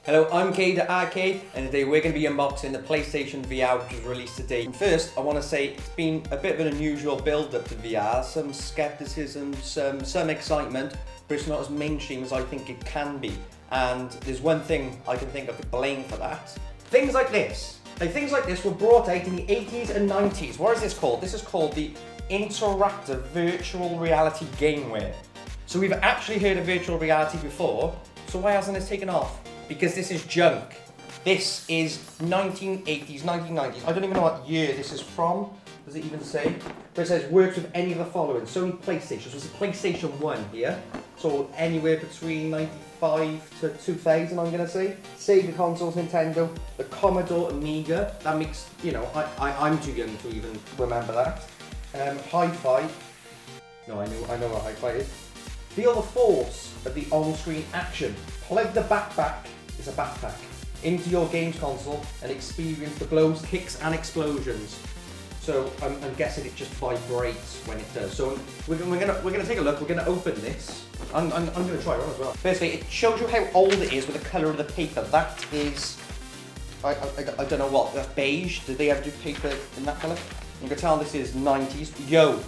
Hello, I'm Kade rKade, and today we're going to be unboxing the PlayStation VR which was released today. And first, I want to say it's been a bit of an unusual build-up to VR, some skepticism, some excitement, but it's not as mainstream as I think it can be. And there's one thing I can think of to blame for that. Things like this. Things like this were brought out in the 80s and 90s. What is this called? This is called the interactive virtual reality gameware. So we've actually heard of virtual reality before, so why hasn't it taken off? Because this is junk. This is 1980s, 1990s. I don't even know what year this is from. Does it even say? But it says works with any of the following. Sony PlayStation. So it's a PlayStation 1 here. So anywhere between 95 to 2000, I'm gonna say. Sega consoles, Nintendo, the Commodore Amiga. That makes, you know, I'm too young to even remember that. Hi-Fi. No, I know what Hi-Fi is. Feel the force of the on-screen action. Plug the backpack, it's a backpack, into your games console and experience the blows, kicks and explosions. So I'm guessing it just vibrates when it does. So we're gonna take a look. We're gonna open this. I'm gonna try one as well. Firstly, it shows you how old it is with the colour of the paper. That is, I don't know what, that's beige. Did they ever do paper in that colour? You can tell this is 90s. Yo, oh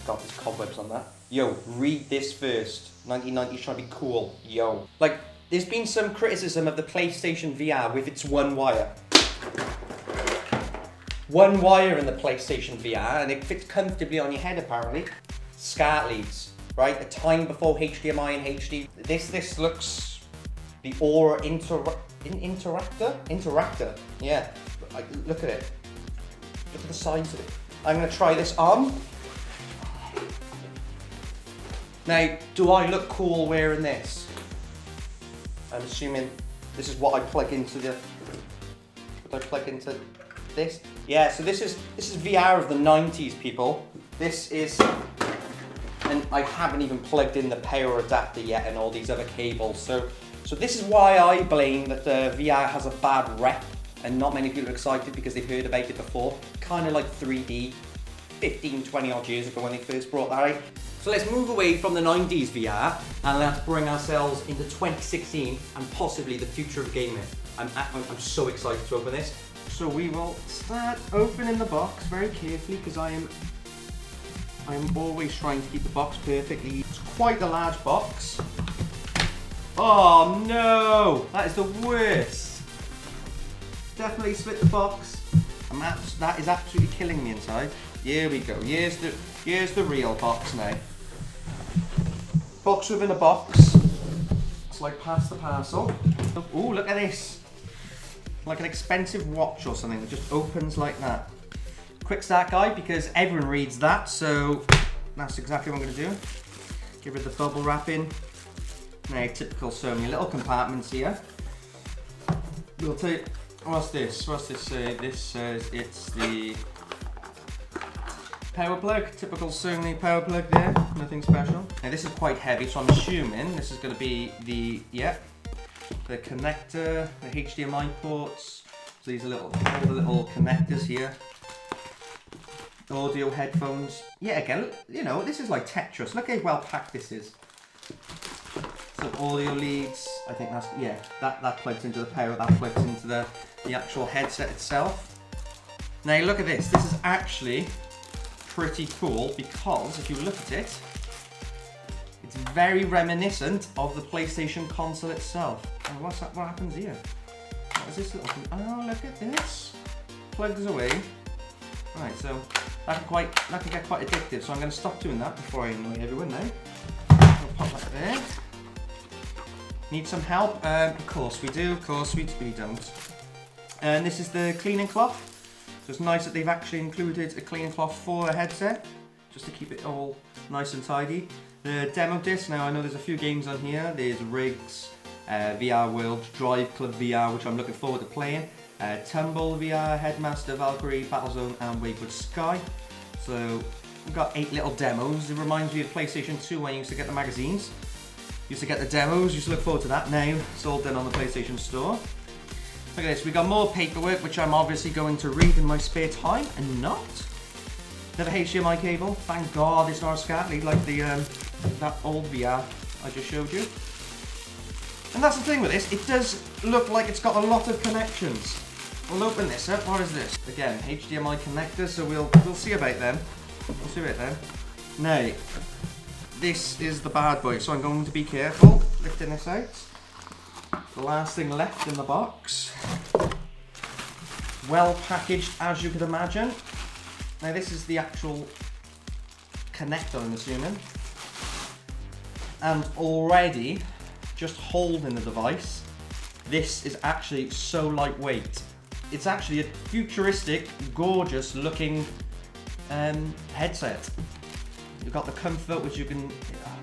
god, there's cobwebs on that. Yo, read this first. 1990s trying to be cool. Yo. Like, there's been some criticism of the PlayStation VR with its one wire. One wire in the PlayStation VR, and it fits comfortably on your head apparently. SCART leads, right? A time before HDMI and HD. This looks the Aura Interactor. Yeah. Look at it. Look at the size of it. I'm gonna try this on. Now, do I look cool wearing this? I'm assuming this is what I plug into the. Would I plug into this? Yeah. So this is VR of the 90s, people. This is, and I haven't even plugged in the power adapter yet and all these other cables. So this is why I blame that VR has a bad rep, and not many people are excited because they've heard about it before. Kind of like 3D, 15, 20 odd years ago when they first brought that out. So let's move away from the 90s VR and let's bring ourselves into 2016 and possibly the future of gaming. I'm so excited to open this. So we will start opening the box very carefully because I am always trying to keep the box perfectly. It's quite a large box. Oh no, that is the worst. Definitely split the box. That is absolutely killing me inside. Here we go. Here's the real box now. Box within a box. It's like pass the parcel. Oh, look at this. Like an expensive watch or something that just opens like that. Quick start guide because everyone reads that, so that's exactly what I'm going to do. Give it the bubble wrapping. Now, typical Sony, little compartments here. We'll take. What's this? What's this say? This says it's the power plug, typical Sony power plug there, nothing special. Now this is quite heavy, so I'm assuming this is going to be the connector, the HDMI ports. So these are all the little connectors here. Audio headphones. Yeah, again, you know, this is like Tetris. Look how well packed this is. Some audio leads. I think that's, yeah, that plugs into the power, that plugs into the actual headset itself. Now look at this. This is actually pretty cool because if you look at it, it's very reminiscent of the PlayStation console itself. And what happens here? What is this little thing? Oh, look at this. Plugs away. Right, so that can get quite addictive. So I'm going to stop doing that before I annoy everyone now. I'll pop that there. Need some help? Of course we do. Of course we don't. And this is the cleaning cloth. So it's nice that they've actually included a cleaning cloth for the headset, just to keep it all nice and tidy. The demo disc, now I know there's a few games on here. There's Riggs, VR World, Drive Club VR, which I'm looking forward to playing. Tumble VR, Headmaster, Valkyrie, Battlezone and Wayward Sky. So we've got 8 little demos. It reminds me of PlayStation 2 when you used to get the magazines. Used to get the demos, used to look forward to that. Now it's all done on the PlayStation Store. Look at this, we got more paperwork which I'm obviously going to read in my spare time and not. Another HDMI cable, thank God it's not a SCART lead like the that old VR I just showed you. And that's the thing with this, it does look like it's got a lot of connections. We'll open this up. What is this? Again, HDMI connector, so we'll see about them. We'll see about them. Now, this is the bad boy, so I'm going to be careful lifting this out. The last thing left in the box. Well packaged, as you could imagine. Now, this is the actual connector, I'm assuming. And already, just holding the device, this is actually so lightweight. It's actually a futuristic, gorgeous looking headset. You've got the comfort, which you can,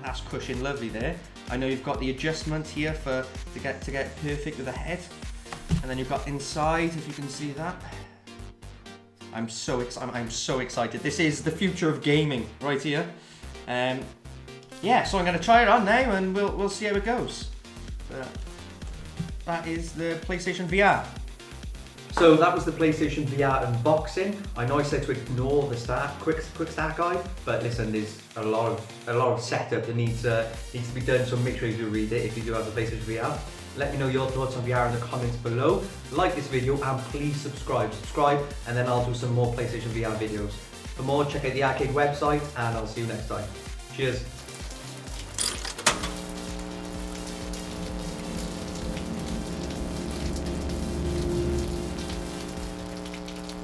that's cushion lovely there. I know you've got the adjustment here to get perfect with the head. And then you've got inside, if you can see that. I'm so excited. This is the future of gaming right here. Yeah, so I'm going to try it on now and we'll see how it goes. That is the PlayStation VR. So that was the PlayStation VR unboxing. I know I said to ignore the quick start guide, but listen, there's a lot of setup that needs to be done. So make sure you do read it if you do have the PlayStation VR. Let me know your thoughts on VR in the comments below. Like this video and please subscribe, and then I'll do some more PlayStation VR videos. For more, check out the rKade website, and I'll see you next time. Cheers.